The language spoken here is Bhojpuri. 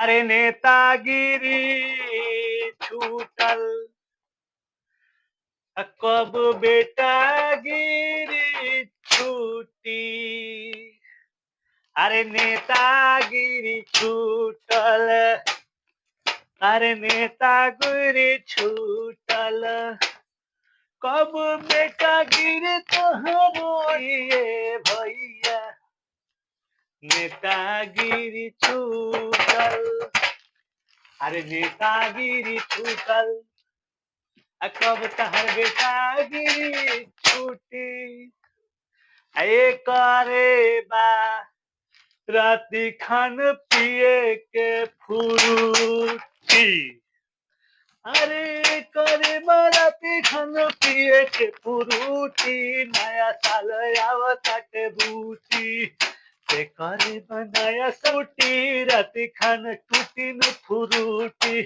अरे नेतागिरी छूटल कब बेटागिरी छूटी। अरे नेतागिरी छूटल, अरे नेतागिरी छूटल कब बेटागिरी तोहरो ये भैया। नेतागिरी छूटल, अरे नेतागिरी छूटल कब तहर बेटागिरी छूटी। करे बा राती खान पिए के फुरूटी। अरे करे बा राती खान पिए के फुरूटी। नया साल आवताटे बूटी से करे बा नया सूटी। राती खान टूटी न फुरूटी।